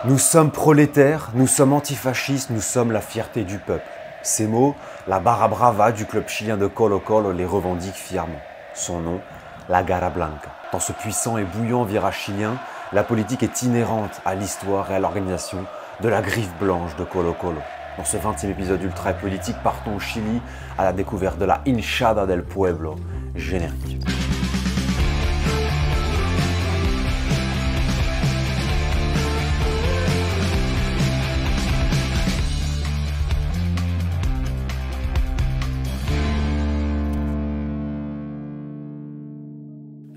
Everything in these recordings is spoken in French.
Nous sommes prolétaires, nous sommes antifascistes, nous sommes la fierté du peuple. Ces mots, la barra brava du club chilien de Colo-Colo les revendique fièrement. Son nom, la Garra Blanca. Dans ce puissant et bouillant virage chilien, la politique est inhérente à l'histoire et à l'organisation de la griffe blanche de Colo-Colo. Dans ce 20e épisode ultra politique, partons au Chili à la découverte de la Hinchada del Pueblo, générique.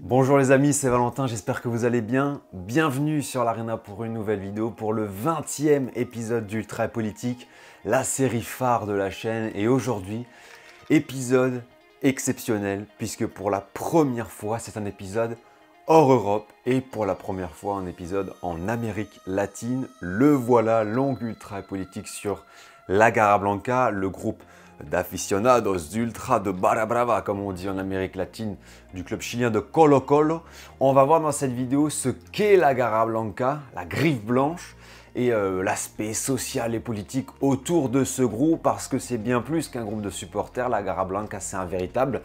Bonjour les amis, c'est Valentin, j'espère que vous allez bien. Bienvenue sur l'Arena pour une nouvelle vidéo, pour le 20e épisode d'Ultra Politique, la série phare de la chaîne. Et aujourd'hui, épisode exceptionnel, puisque pour la première fois, c'est un épisode hors Europe et pour la première fois, un épisode en Amérique latine. Le voilà, longue Ultra Politique sur la Garra Blanca, le groupe d'aficionados d'ultra de barra brava, comme on dit en Amérique latine, du club chilien de Colo-Colo. On va voir dans cette vidéo ce qu'est la Garra Blanca, la griffe blanche, et l'aspect social et politique autour de ce groupe, parce que c'est bien plus qu'un groupe de supporters. La Garra Blanca, c'est un véritable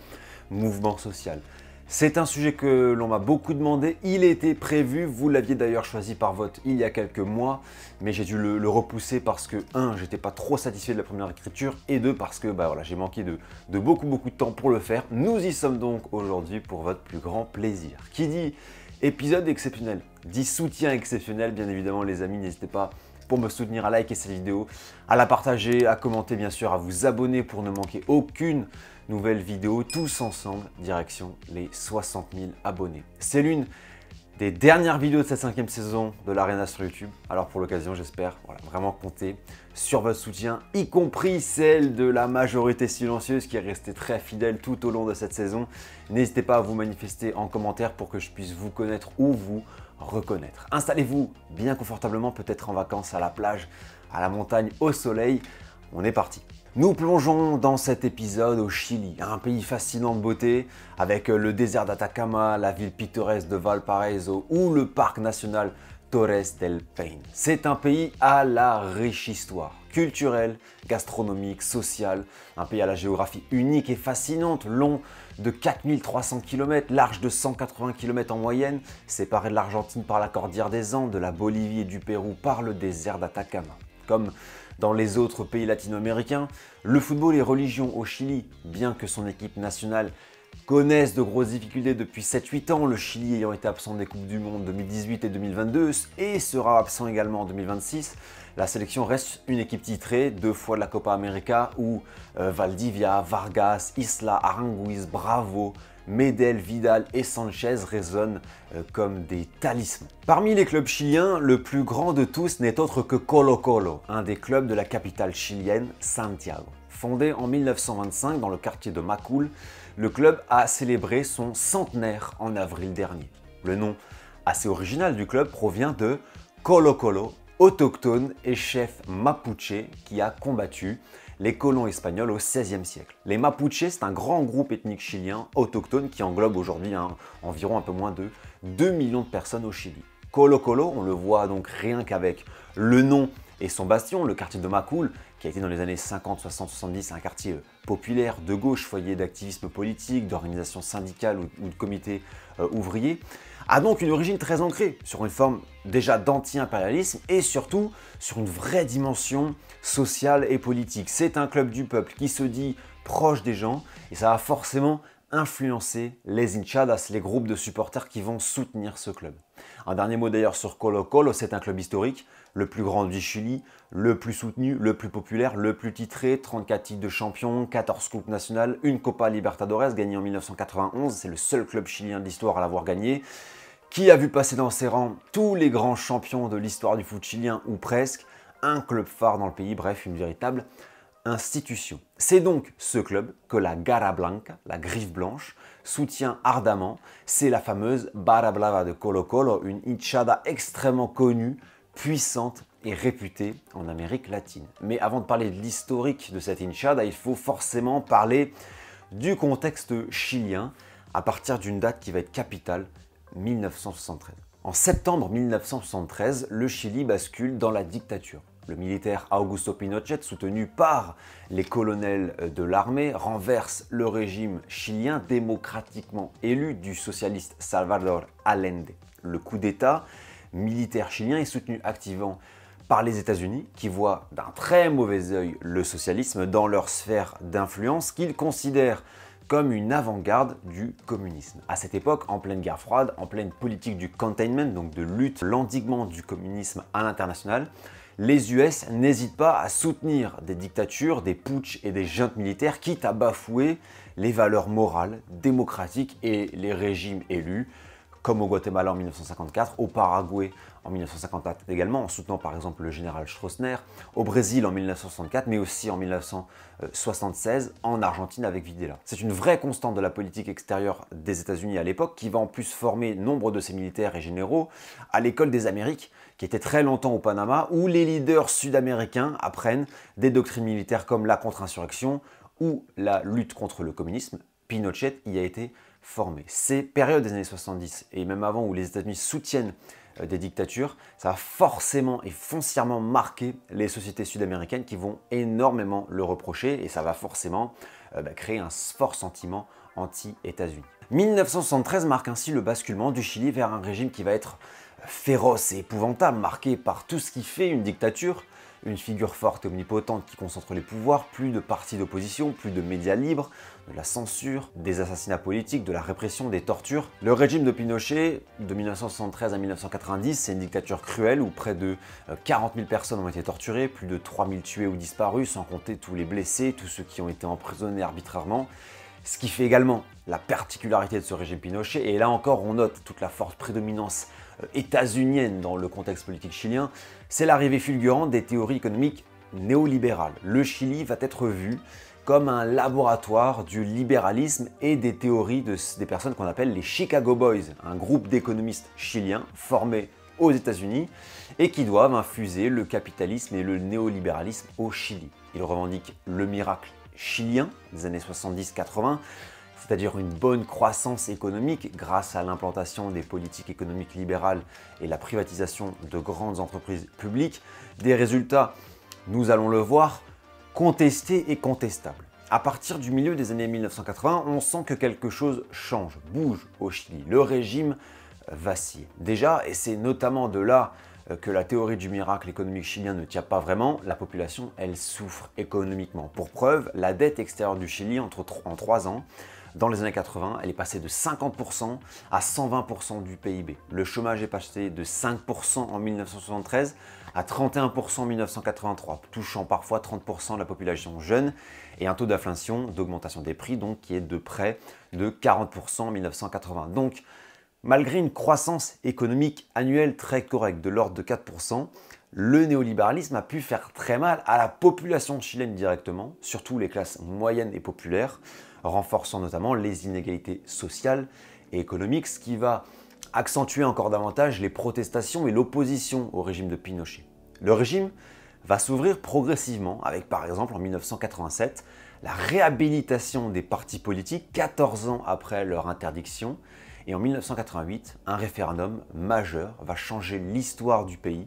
mouvement social. C'est un sujet que l'on m'a beaucoup demandé, il était prévu, vous l'aviez d'ailleurs choisi par vote il y a quelques mois, mais j'ai dû le repousser parce que 1, j'étais pas trop satisfait de la première écriture, et 2, parce que voilà, j'ai manqué de beaucoup de temps pour le faire. Nous y sommes donc aujourd'hui pour votre plus grand plaisir. Qui dit épisode exceptionnel, dit soutien exceptionnel, bien évidemment les amis, n'hésitez pas pour me soutenir à liker cette vidéo, à la partager, à commenter bien sûr, à vous abonner pour ne manquer aucune nouvelle vidéo, tous ensemble, direction les 60 000 abonnés. C'est l'une des dernières vidéos de cette 5e saison de l'Arena sur YouTube. Alors pour l'occasion, j'espère vraiment compter sur votre soutien, y compris celle de la majorité silencieuse qui est restée très fidèle tout au long de cette saison. N'hésitez pas à vous manifester en commentaire pour que je puisse vous connaître ou vous reconnaître. Installez-vous bien confortablement, peut-être en vacances à la plage, à la montagne, au soleil. On est parti. Nous plongeons dans cet épisode au Chili, un pays fascinant de beauté, avec le désert d'Atacama, la ville pittoresque de Valparaiso ou le parc national Torres del Paine. C'est un pays à la riche histoire, culturelle, gastronomique, sociale, un pays à la géographie unique et fascinante, long de 4300 km, large de 180 km en moyenne, séparé de l'Argentine par la cordillère des Andes, de la Bolivie et du Pérou par le désert d'Atacama. Comme dans les autres pays latino-américains, le football est religion au Chili, bien que son équipe nationale connaisse de grosses difficultés depuis 7-8 ans, le Chili ayant été absent des Coupes du Monde 2018 et 2022 et sera absent également en 2026. La sélection reste une équipe titrée, 2 fois de la Copa América où Valdivia, Vargas, Isla, Aranguiz, Bravo, Medel, Vidal et Sanchez résonnent comme des talismans. Parmi les clubs chiliens, le plus grand de tous n'est autre que Colo-Colo, un des clubs de la capitale chilienne, Santiago. Fondé en 1925 dans le quartier de Macul, le club a célébré son centenaire en avril dernier. Le nom assez original du club provient de Colo-Colo, autochtone et chef mapuche qui a combattu les colons espagnols au XVIe siècle. Les Mapuches, c'est un grand groupe ethnique chilien autochtone qui englobe aujourd'hui environ un peu moins de 2 millions de personnes au Chili. Colo-Colo, on le voit donc rien qu'avec le nom et son bastion, le quartier de Macul, qui a été dans les années 50, 60, 70 un quartier populaire de gauche, foyer d'activisme politique, d'organisation syndicale ou de comité ouvrier, a donc une origine très ancrée sur une forme déjà d'anti-impérialisme et surtout sur une vraie dimension sociale et politique. C'est un club du peuple qui se dit proche des gens et ça va forcément influencer les hinchadas, les groupes de supporters qui vont soutenir ce club. Un dernier mot d'ailleurs sur Colo-Colo, c'est un club historique, le plus grand du Chili, le plus soutenu, le plus populaire, le plus titré, 34 titres de champion, 14 coupes nationales, une Copa Libertadores gagnée en 1991, c'est le seul club chilien de l'histoire à l'avoir gagné, qui a vu passer dans ses rangs tous les grands champions de l'histoire du foot chilien ou presque, un club phare dans le pays, bref, une véritable institution. C'est donc ce club que la Garra Blanca, la griffe blanche, soutient ardemment. C'est la fameuse Barra Brava de Colo-Colo, une hinchada extrêmement connue, puissante et réputée en Amérique latine. Mais avant de parler de l'historique de cette hinchada, il faut forcément parler du contexte chilien à partir d'une date qui va être capitale, 1973. En septembre 1973, le Chili bascule dans la dictature. Le militaire Augusto Pinochet, soutenu par les colonels de l'armée, renverse le régime chilien démocratiquement élu du socialiste Salvador Allende. Le coup d'État militaire chilien est soutenu activement par les États-Unis, qui voient d'un très mauvais œil le socialisme dans leur sphère d'influence, qu'ils considèrent comme une avant-garde du communisme. À cette époque, en pleine guerre froide, en pleine politique du containment, donc de lutte, l'endiguement du communisme à l'international, les US n'hésitent pas à soutenir des dictatures, des putschs et des juntes militaires, quitte à bafouer les valeurs morales, démocratiques et les régimes élus, comme au Guatemala en 1954, au Paraguay en 1954 également, en soutenant par exemple le général Stroessner, au Brésil en 1964, mais aussi en 1976 en Argentine avec Videla. C'est une vraie constante de la politique extérieure des États-Unis à l'époque, qui va en plus former nombre de ses militaires et généraux à l'école des Amériques, qui était très longtemps au Panama, où les leaders sud-américains apprennent des doctrines militaires comme la contre-insurrection ou la lutte contre le communisme. Pinochet y a été formé. Ces périodes des années 70 et même avant où les États-Unis soutiennent des dictatures, ça va forcément et foncièrement marquer les sociétés sud-américaines qui vont énormément le reprocher et ça va forcément créer un fort sentiment anti-États-Unis. 1973 marque ainsi le basculement du Chili vers un régime qui va être féroce et épouvantable, marqué par tout ce qui fait une dictature, une figure forte et omnipotente qui concentre les pouvoirs, plus de partis d'opposition, plus de médias libres, de la censure, des assassinats politiques, de la répression, des tortures. Le régime de Pinochet, de 1973 à 1990, c'est une dictature cruelle où près de 40 000 personnes ont été torturées, plus de 3 000 tués ou disparus, sans compter tous les blessés, tous ceux qui ont été emprisonnés arbitrairement. Ce qui fait également la particularité de ce régime Pinochet, et là encore on note toute la forte prédominance états-unienne dans le contexte politique chilien, c'est l'arrivée fulgurante des théories économiques néolibérales. Le Chili va être vu comme un laboratoire du libéralisme et des théories des personnes qu'on appelle les Chicago Boys, un groupe d'économistes chiliens formés aux États-Unis et qui doivent infuser le capitalisme et le néolibéralisme au Chili. Ils revendiquent le miracle chilien des années 70-80, c'est-à-dire une bonne croissance économique grâce à l'implantation des politiques économiques libérales et la privatisation de grandes entreprises publiques, des résultats, nous allons le voir, contestés et contestables. À partir du milieu des années 1980, on sent que quelque chose change, bouge au Chili. Le régime vacille. Déjà, et c'est notamment de là que la théorie du miracle économique chilien ne tient pas vraiment, la population, elle souffre économiquement. Pour preuve, la dette extérieure du Chili en 3 ans, dans les années 80, elle est passée de 50% à 120% du PIB. Le chômage est passé de 5% en 1973 à 31% en 1983, touchant parfois 30% de la population jeune, et un taux d'inflation, d'augmentation des prix, donc qui est de près de 40% en 1980. Donc, malgré une croissance économique annuelle très correcte de l'ordre de 4%, le néolibéralisme a pu faire très mal à la population chilienne directement, surtout les classes moyennes et populaires, renforçant notamment les inégalités sociales et économiques, ce qui va accentuer encore davantage les protestations et l'opposition au régime de Pinochet. Le régime va s'ouvrir progressivement avec par exemple en 1987 la réhabilitation des partis politiques 14 ans après leur interdiction et en 1988 un référendum majeur va changer l'histoire du pays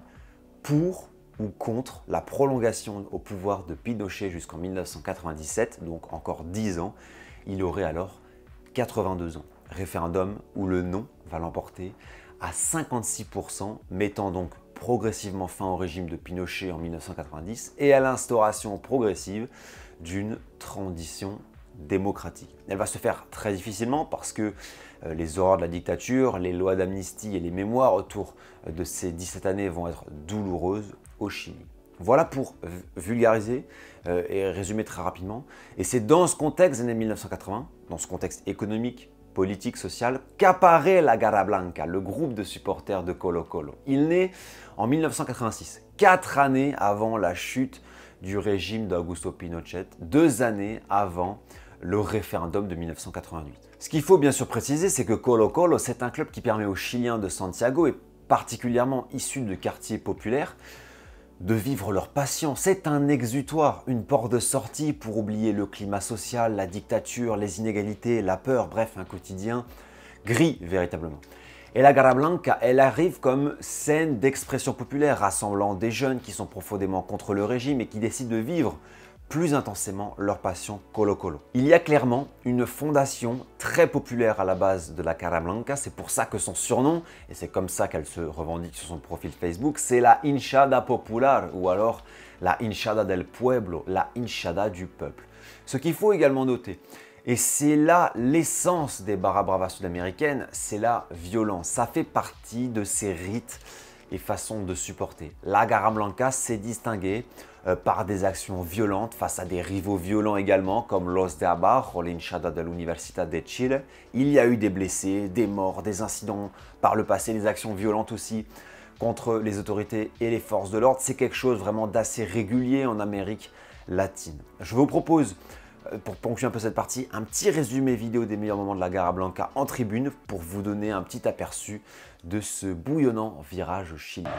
pour ou contre la prolongation au pouvoir de Pinochet jusqu'en 1997, donc encore 10 ans. Il aurait alors 82 ans. Référendum où le non va l'emporter à 56%, mettant donc progressivement fin au régime de Pinochet en 1990 et à l'instauration progressive d'une transition démocratique. Elle va se faire très difficilement parce que les horreurs de la dictature, les lois d'amnistie et les mémoires autour de ces 17 années vont être douloureuses au Chili. Voilà pour vulgariser et résumer très rapidement. Et c'est dans ce contexte des années 1980, dans ce contexte économique, politique, social, qu'apparaît la Garra Blanca, le groupe de supporters de Colo-Colo. Il naît en 1986, 4 années avant la chute du régime d'Augusto Pinochet, 2 années avant le référendum de 1988. Ce qu'il faut bien sûr préciser, c'est que Colo-Colo, c'est un club qui permet aux Chiliens de Santiago, et particulièrement issus de quartiers populaires, de vivre leur passion. C'est un exutoire, une porte de sortie pour oublier le climat social, la dictature, les inégalités, la peur, bref, un quotidien gris véritablement. Et la Garra Blanca, elle arrive comme scène d'expression populaire, rassemblant des jeunes qui sont profondément contre le régime et qui décident de vivre plus intensément leur passion Colo Colo. Il y a clairement une fondation très populaire à la base de la Garra Blanca, c'est pour ça que son surnom, et c'est comme ça qu'elle se revendique sur son profil Facebook, c'est la Hinchada Popular, ou alors la Hinchada del Pueblo, la Hinchada du peuple. Ce qu'il faut également noter, et c'est là l'essence des Barra Bravas sud-américaines, c'est la violence. Ça fait partie de ces rites et façons de supporter. La Garra Blanca s'est distinguée par des actions violentes face à des rivaux violents également, comme Los de Abajo, l'Hinchada de l'Universidad de Chile. Il y a eu des blessés, des morts, des incidents par le passé, des actions violentes aussi contre les autorités et les forces de l'ordre. C'est quelque chose vraiment d'assez régulier en Amérique latine. Je vous propose, pour ponctuer un peu cette partie, un petit résumé vidéo des meilleurs moments de la Garra Blanca en tribune pour vous donner un petit aperçu de ce bouillonnant virage chilien.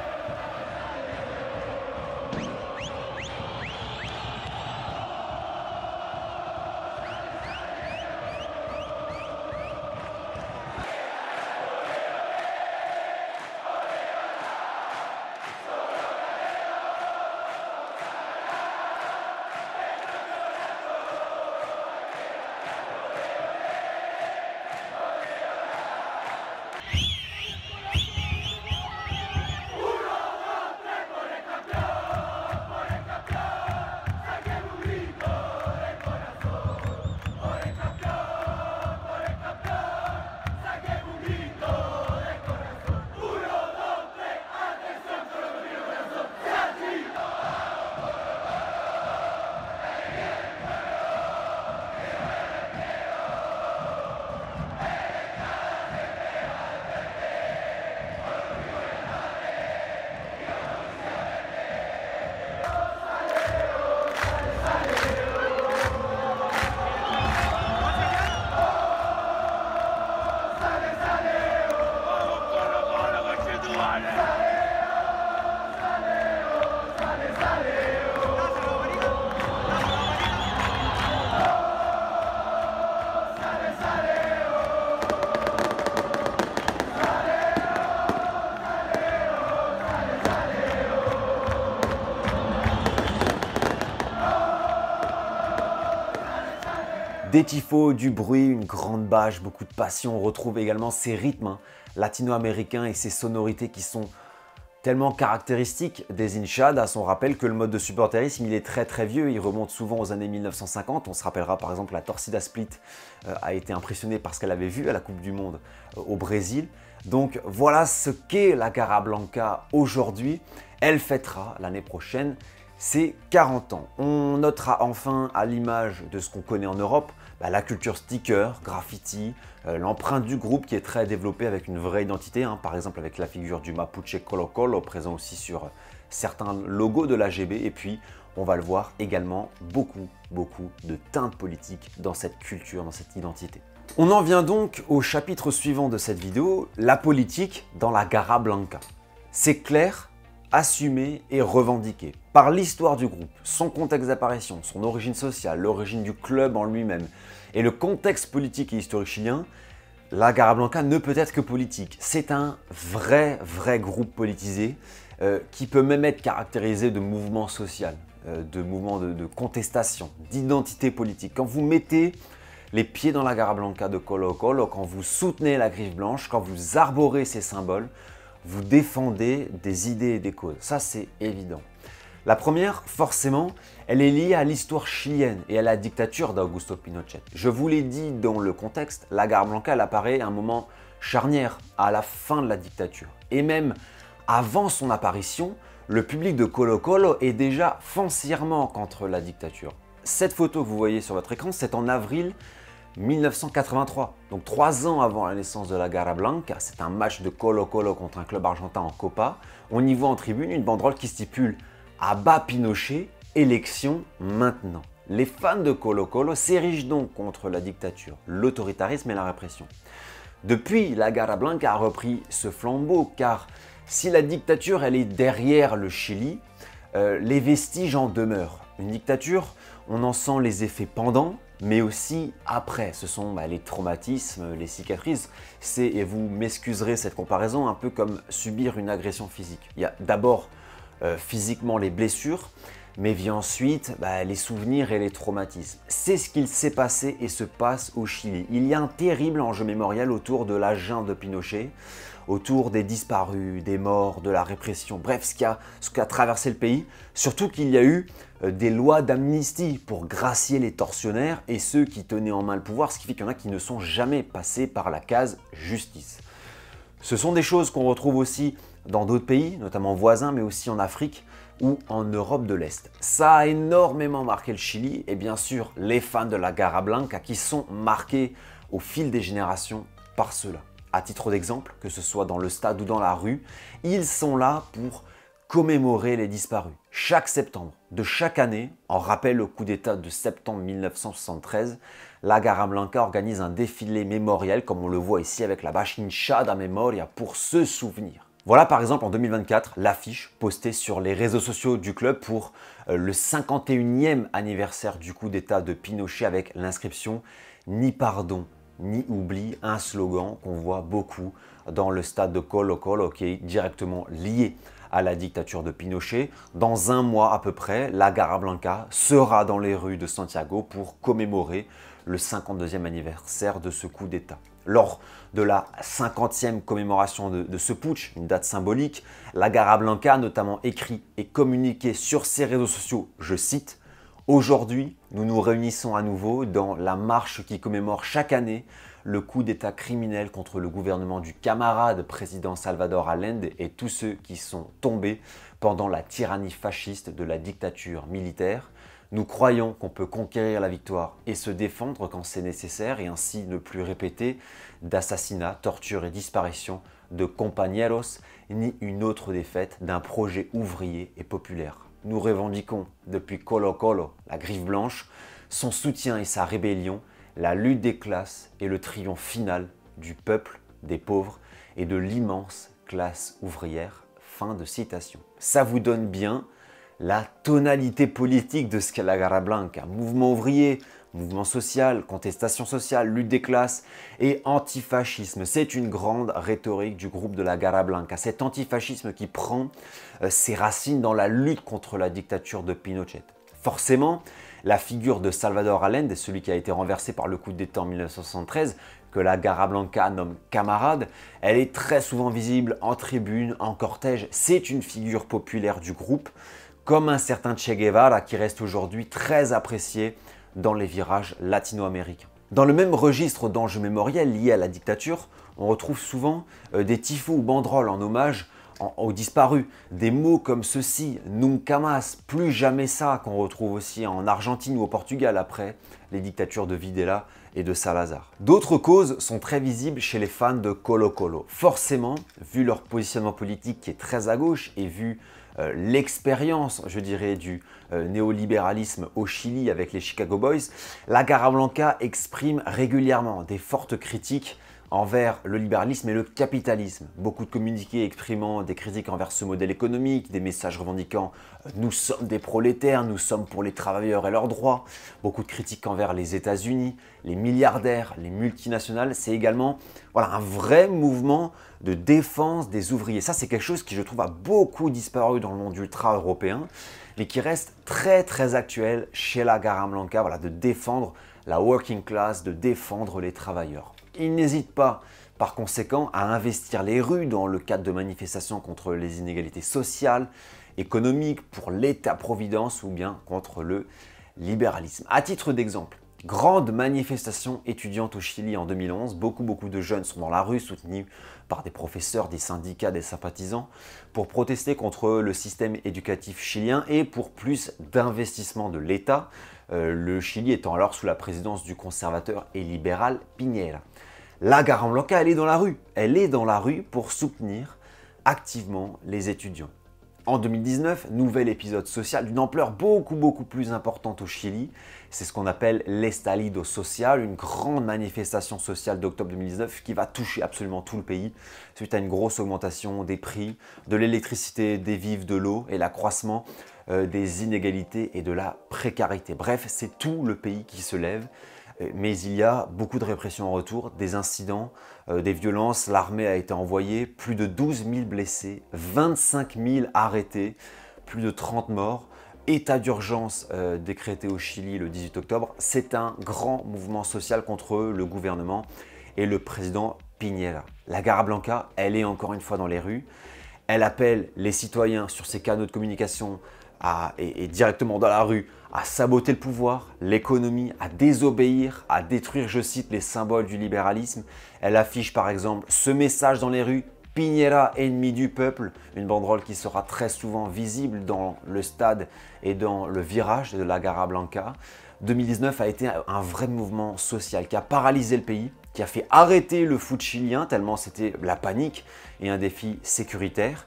Des tifos, du bruit, une grande bâche, beaucoup de passion. On retrouve également ces rythmes latino-américains et ces sonorités qui sont tellement caractéristiques des hinchadas. On rappelle que le mode de supporterisme, il est très vieux, il remonte souvent aux années 1950. On se rappellera par exemple la Torcida Split a été impressionnée par ce qu'elle avait vu à la Coupe du Monde au Brésil. Donc voilà ce qu'est la Garra Blanca aujourd'hui. Elle fêtera l'année prochaine ses 40 ans. On notera enfin, à l'image de ce qu'on connaît en Europe, la culture sticker, graffiti, l'empreinte du groupe qui est très développée avec une vraie identité, par exemple avec la figure du Mapuche Colo Colo, présent aussi sur certains logos de l'AGB, et puis on va le voir également, beaucoup de teintes politiques dans cette culture, dans cette identité. On en vient donc au chapitre suivant de cette vidéo, la politique dans la Garra Blanca. C'est clair, assumé et revendiqué par l'histoire du groupe, son contexte d'apparition, son origine sociale, l'origine du club en lui-même et le contexte politique et historique chilien. La Garra Blanca ne peut être que politique. C'est un vrai groupe politisé qui peut même être caractérisé de mouvement social, de mouvement de contestation, d'identité politique. Quand vous mettez les pieds dans la Garra Blanca de Colo Colo, quand vous soutenez la griffe blanche, quand vous arborez ces symboles, vous défendez des idées et des causes. Ça, c'est évident. La première, forcément, elle est liée à l'histoire chilienne et à la dictature d'Augusto Pinochet. Je vous l'ai dit dans le contexte, la Garra Blanca, elle apparaît à un moment charnière, à la fin de la dictature. Et même avant son apparition, le public de Colo Colo est déjà foncièrement contre la dictature. Cette photo que vous voyez sur votre écran, c'est en avril 1983, donc 3 ans avant la naissance de la Garra Blanca. C'est un match de Colo Colo contre un club argentin en Copa. On y voit en tribune une banderole qui stipule « Abat Pinochet, élection maintenant ». Les fans de Colo Colo s'érigent donc contre la dictature, l'autoritarisme et la répression. Depuis, la Garra Blanca a repris ce flambeau, car si la dictature elle est derrière le Chili, les vestiges en demeurent. Une dictature, on en sent les effets pendant, mais aussi après. Ce sont les traumatismes, les cicatrices. C'est, et vous m'excuserez cette comparaison, un peu comme subir une agression physique. Il y a d'abord physiquement les blessures, mais vient ensuite les souvenirs et les traumatismes. C'est ce qu'il s'est passé et se passe au Chili. Il y a un terrible enjeu mémoriel autour de la junte de Pinochet, autour des disparus, des morts, de la répression, bref, ce qui a traversé le pays. Surtout qu'il y a eu des lois d'amnistie pour gracier les tortionnaires et ceux qui tenaient en main le pouvoir, ce qui fait qu'il y en a qui ne sont jamais passés par la case justice. Ce sont des choses qu'on retrouve aussi dans d'autres pays, notamment voisins, mais aussi en Afrique ou en Europe de l'Est. Ça a énormément marqué le Chili et bien sûr les fans de la Garra Blanca qui sont marqués au fil des générations par cela. À titre d'exemple, que ce soit dans le stade ou dans la rue, ils sont là pour commémorer les disparus. Chaque septembre de chaque année, en rappel au coup d'État de septembre 1973, la Garra Blanca organise un défilé mémoriel, comme on le voit ici avec la Bachincha da Memoria, pour se souvenir. Voilà par exemple en 2024 l'affiche postée sur les réseaux sociaux du club pour le 51e anniversaire du coup d'État de Pinochet avec l'inscription « Ni pardon, ni oubli », un slogan qu'on voit beaucoup dans le stade de Colo-Colo qui est directement lié à la dictature de Pinochet. Dans un mois à peu près, la Garra Blanca sera dans les rues de Santiago pour commémorer le 52e anniversaire de ce coup d'État. Lors de la 50e commémoration de ce putsch, une date symbolique, la Garra Blanca a notamment écrit et communiqué sur ses réseaux sociaux, je cite, « Aujourd'hui, nous nous réunissons à nouveau dans la marche qui commémore chaque année le coup d'État criminel contre le gouvernement du camarade président Salvador Allende et tous ceux qui sont tombés pendant la tyrannie fasciste de la dictature militaire. Nous croyons qu'on peut conquérir la victoire et se défendre quand c'est nécessaire et ainsi ne plus répéter d'assassinats, tortures et disparitions de compañeros ni une autre défaite d'un projet ouvrier et populaire. Nous revendiquons depuis Colo-Colo, la griffe blanche, son soutien et sa rébellion, la lutte des classes et le triomphe final du peuple, des pauvres et de l'immense classe ouvrière. » Fin de citation. Ça vous donne bien la tonalité politique de ce qu'est la Garra Blanca. Mouvement ouvrier, mouvement social, contestation sociale, lutte des classes et antifascisme. C'est une grande rhétorique du groupe de la Garra Blanca. Cet antifascisme qui prend ses racines dans la lutte contre la dictature de Pinochet. Forcément, la figure de Salvador Allende, celui qui a été renversé par le coup d'État en 1973, que la Garra Blanca nomme camarade, elle est très souvent visible en tribune, en cortège. C'est une figure populaire du groupe, comme un certain Che Guevara qui reste aujourd'hui très apprécié dans les virages latino-américains. Dans le même registre d'enjeux mémoriels liés à la dictature, on retrouve souvent des tifos ou banderoles en hommage aux disparus. Des mots comme ceci, nunca más, plus jamais ça, qu'on retrouve aussi en Argentine ou au Portugal après les dictatures de Videla et de Salazar. D'autres causes sont très visibles chez les fans de Colo-Colo. Forcément, vu leur positionnement politique qui est très à gauche et vu l'expérience, je dirais, du néolibéralisme au Chili avec les Chicago Boys, la Garra Blanca exprime régulièrement des fortes critiques envers le libéralisme et le capitalisme. Beaucoup de communiqués exprimant des critiques envers ce modèle économique, des messages revendiquant « nous sommes des prolétaires, nous sommes pour les travailleurs et leurs droits », beaucoup de critiques envers les États-Unis, les milliardaires, les multinationales. C'est également un vrai mouvement de défense des ouvriers. Ça, c'est quelque chose qui, je trouve, a beaucoup disparu dans le monde ultra-européen, mais qui reste très très actuel chez la Garra Blanca, de défendre la working class, de défendre les travailleurs. Il n'hésite pas, par conséquent, à investir les rues dans le cadre de manifestations contre les inégalités sociales, économiques, pour l'État-providence ou bien contre le libéralisme. À titre d'exemple, grande manifestation étudiante au Chili en 2011. Beaucoup de jeunes sont dans la rue, soutenus par des professeurs, des syndicats, des sympathisants, pour protester contre le système éducatif chilien et pour plus d'investissement de l'État, le Chili étant alors sous la présidence du conservateur et libéral Piñera. La Garra Blanca, elle est dans la rue. Elle est dans la rue pour soutenir activement les étudiants. En 2019, nouvel épisode social d'une ampleur beaucoup plus importante au Chili. C'est ce qu'on appelle l'Estallido Social, une grande manifestation sociale d'octobre 2019 qui va toucher absolument tout le pays suite à une grosse augmentation des prix, de l'électricité, des vivres, de l'eau et l'accroissement des inégalités et de la précarité. Bref, c'est tout le pays qui se lève. Mais il y a beaucoup de répression en retour, des incidents, des violences. L'armée a été envoyée, plus de 12 000 blessés, 25 000 arrêtés, plus de 30 morts. État d'urgence décrété au Chili le 18 octobre. C'est un grand mouvement social contre le gouvernement et le président Piñera. La Garra Blanca, elle est encore une fois dans les rues. Elle appelle les citoyens sur ses canaux de communication et directement dans la rue à saboter le pouvoir, l'économie, à désobéir, à détruire, je cite, les symboles du libéralisme. Elle affiche par exemple ce message dans les rues: Piñera, ennemi du peuple, une banderole qui sera très souvent visible dans le stade et dans le virage de la Garra Blanca. 2019 a été un vrai mouvement social qui a paralysé le pays, qui a fait arrêter le foot chilien tellement c'était la panique et un défi sécuritaire.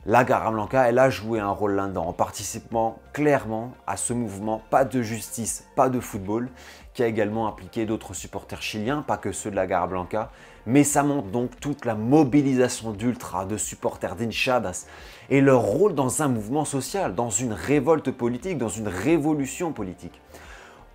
La Garra Blanca, elle a joué un rôle là-dedans en participant clairement à ce mouvement, pas de justice, pas de football, qui a également impliqué d'autres supporters chiliens, pas que ceux de la Garra Blanca, mais ça montre donc toute la mobilisation d'ultras, de supporters d'hinchadas et leur rôle dans un mouvement social, dans une révolte politique, dans une révolution politique.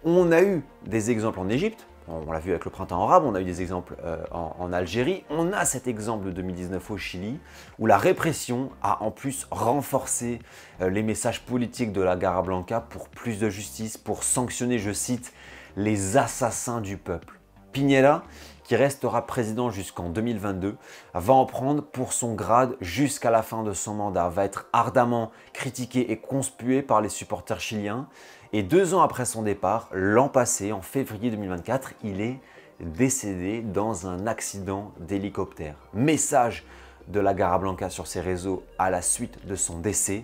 On a eu des exemples en Égypte, on l'a vu avec le printemps arabe, on a eu des exemples en Algérie, on a cet exemple de 2019 au Chili, où la répression a en plus renforcé les messages politiques de la Garra Blanca pour plus de justice, pour sanctionner, je cite, les assassins du peuple. Piñera, qui restera président jusqu'en 2022, va en prendre pour son grade jusqu'à la fin de son mandat, va être ardemment critiqué et conspué par les supporters chiliens. Et 2 ans après son départ, l'an passé, en février 2024, il est décédé dans un accident d'hélicoptère. Message de la Garra Blanca sur ses réseaux à la suite de son décès: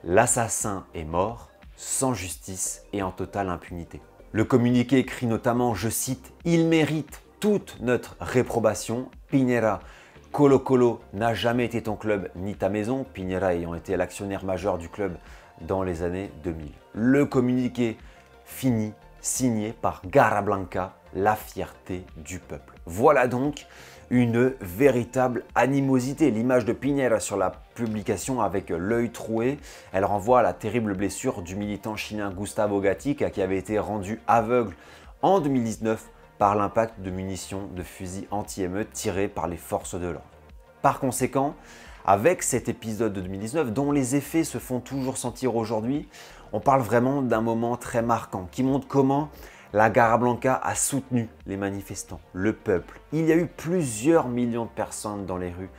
l'assassin est mort, sans justice et en totale impunité. Le communiqué écrit notamment, je cite, « Il mérite toute notre réprobation. Piñera, Colo-Colo n'a jamais été ton club ni ta maison. » Piñera ayant été l'actionnaire majeur du club dans les années 2000. Le communiqué fini, signé par Garra Blanca, la fierté du peuple. Voilà donc une véritable animosité. L'image de Piñera sur la publication avec l'œil troué, elle renvoie à la terrible blessure du militant chilien Gustavo Gatica qui avait été rendu aveugle en 2019 par l'impact de munitions de fusils anti-émeute tirés par les forces de l'ordre. Par conséquent, avec cet épisode de 2019, dont les effets se font toujours sentir aujourd'hui, on parle vraiment d'un moment très marquant qui montre comment la Garra Blanca a soutenu les manifestants, le peuple. Il y a eu plusieurs millions de personnes dans les rues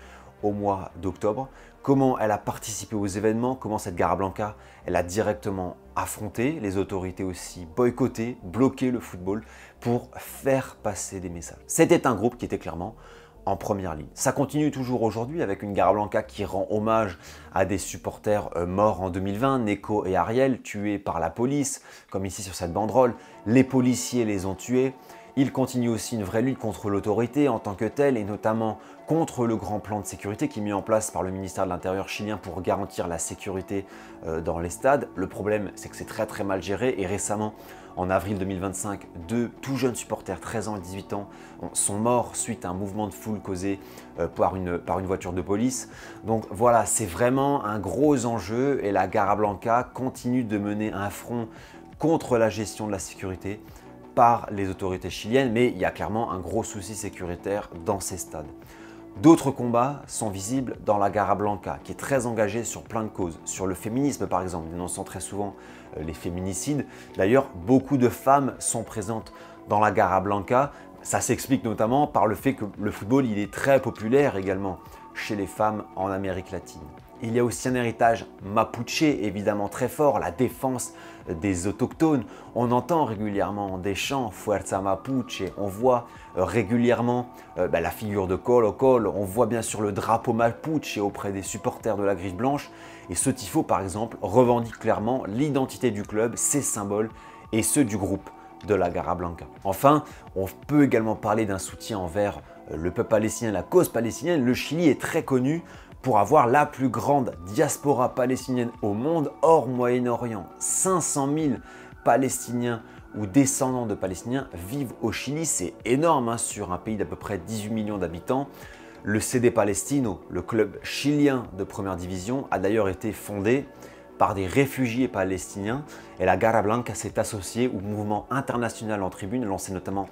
au mois d'octobre. Comment elle a participé aux événements, comment cette Garra Blanca, elle a directement affronté les autorités aussi, boycotté, bloqué le football pour faire passer des messages. C'était un groupe qui était clairement en première ligne. Ça continue toujours aujourd'hui avec une Garra Blanca qui rend hommage à des supporters morts en 2020, Neko et Ariel, tués par la police, comme ici sur cette banderole. Les policiers les ont tués. Il continue aussi une vraie lutte contre l'autorité en tant que telle et notamment contre le grand plan de sécurité qui est mis en place par le ministère de l'Intérieur chilien pour garantir la sécurité dans les stades. Le problème, c'est que c'est très mal géré et récemment, en avril 2025, 2 tout jeunes supporters, 13 ans et 18 ans, sont morts suite à un mouvement de foule causé par une voiture de police. Donc voilà, c'est vraiment un gros enjeu et la Garra Blanca continue de mener un front contre la gestion de la sécurité par les autorités chiliennes, mais il y a clairement un gros souci sécuritaire dans ces stades. D'autres combats sont visibles dans la Garra Blanca, qui est très engagée sur plein de causes, sur le féminisme par exemple, dénonçant très souvent les féminicides. D'ailleurs, beaucoup de femmes sont présentes dans la Garra Blanca. Ça s'explique notamment par le fait que le football il est très populaire également chez les femmes en Amérique latine. Il y a aussi un héritage mapuche évidemment très fort, la défense des autochtones. On entend régulièrement des chants Fuerza Mapuche, on voit régulièrement la figure de Colo-Colo, on voit bien sûr le drapeau mapuche auprès des supporters de la Griffe Blanche. Et ce tifo par exemple revendique clairement l'identité du club, ses symboles et ceux du groupe de la Garra Blanca. Enfin, on peut également parler d'un soutien envers le peuple palestinien, la cause palestinienne. Le Chili est très connu pour avoir la plus grande diaspora palestinienne au monde hors Moyen-Orient. 500 000 Palestiniens ou descendants de Palestiniens vivent au Chili, c'est énorme sur un pays d'à peu près 18 millions d'habitants. Le CD Palestino, le club chilien de première division, a d'ailleurs été fondé par des réfugiés palestiniens et la Garra Blanca s'est associée au mouvement international en tribune lancé notamment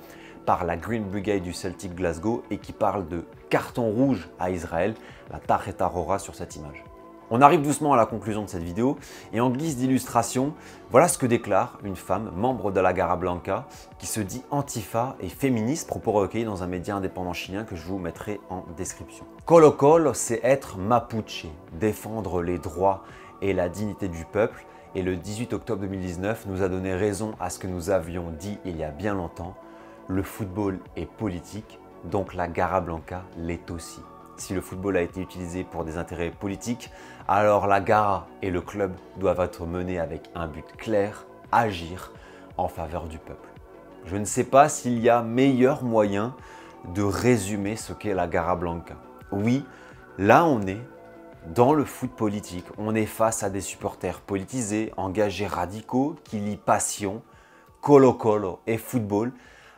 par la Green Brigade du Celtic Glasgow et qui parle de carton rouge à Israël, la Tarjeta Roja sur cette image. On arrive doucement à la conclusion de cette vidéo et en guise d'illustration, voilà ce que déclare une femme, membre de la Garra Blanca, qui se dit antifa et féministe, propos recueillis dans un média indépendant chilien que je vous mettrai en description. Colo Colo, c'est être mapuche, défendre les droits et la dignité du peuple. Et le 18 octobre 2019 nous a donné raison à ce que nous avions dit il y a bien longtemps. Le football est politique, donc la Garra Blanca l'est aussi. Si le football a été utilisé pour des intérêts politiques, alors la Garra et le club doivent être menés avec un but clair, agir en faveur du peuple. Je ne sais pas s'il y a meilleur moyen de résumer ce qu'est la Garra Blanca. Oui, là on est dans le foot politique, on est face à des supporters politisés, engagés radicaux, qui lient passion, Colo-Colo et football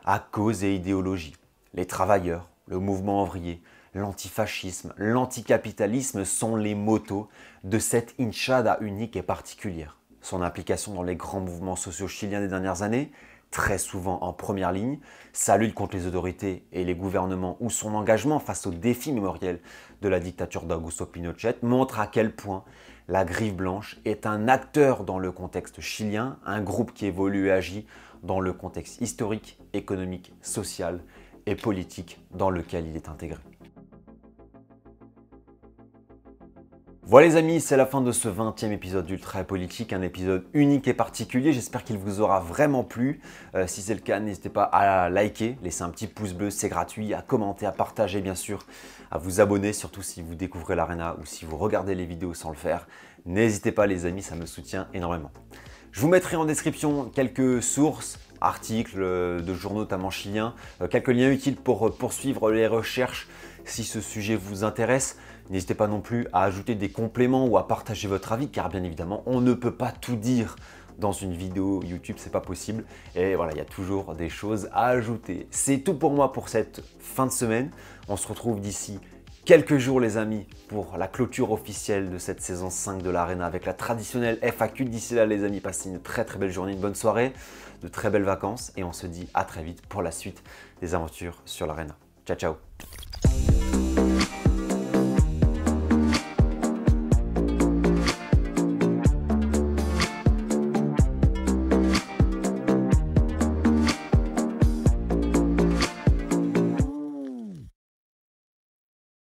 à cause et idéologie. Les travailleurs, le mouvement ouvrier, l'antifascisme, l'anticapitalisme sont les motos de cette hinchada unique et particulière. Son implication dans les grands mouvements sociaux chiliens des dernières années, très souvent en première ligne, sa lutte contre les autorités et les gouvernements ou son engagement face aux défis mémoriels de la dictature d'Augusto Pinochet montre à quel point la Griffe Blanche est un acteur dans le contexte chilien, un groupe qui évolue et agit dans le contexte historique, économique, social et politique dans lequel il est intégré. Voilà les amis, c'est la fin de ce 20e épisode d'Ultra Politique, un épisode unique et particulier. J'espère qu'il vous aura vraiment plu. Si c'est le cas, n'hésitez pas à liker, laisser un petit pouce bleu, c'est gratuit, à commenter, à partager bien sûr, à vous abonner, surtout si vous découvrez l'Arena ou si vous regardez les vidéos sans le faire. N'hésitez pas les amis, ça me soutient énormément. Je vous mettrai en description quelques sources, articles de journaux notamment chiliens, quelques liens utiles pour poursuivre les recherches si ce sujet vous intéresse. N'hésitez pas non plus à ajouter des compléments ou à partager votre avis car bien évidemment on ne peut pas tout dire dans une vidéo YouTube, c'est pas possible. Et voilà, il y a toujours des choses à ajouter. C'est tout pour moi pour cette fin de semaine. On se retrouve d'ici quelques jours les amis pour la clôture officielle de cette saison 5 de l'Arena avec la traditionnelle FAQ. D'ici là les amis, passez une très belle journée, une bonne soirée, de très belles vacances et on se dit à très vite pour la suite des aventures sur l'Arena. Ciao ciao.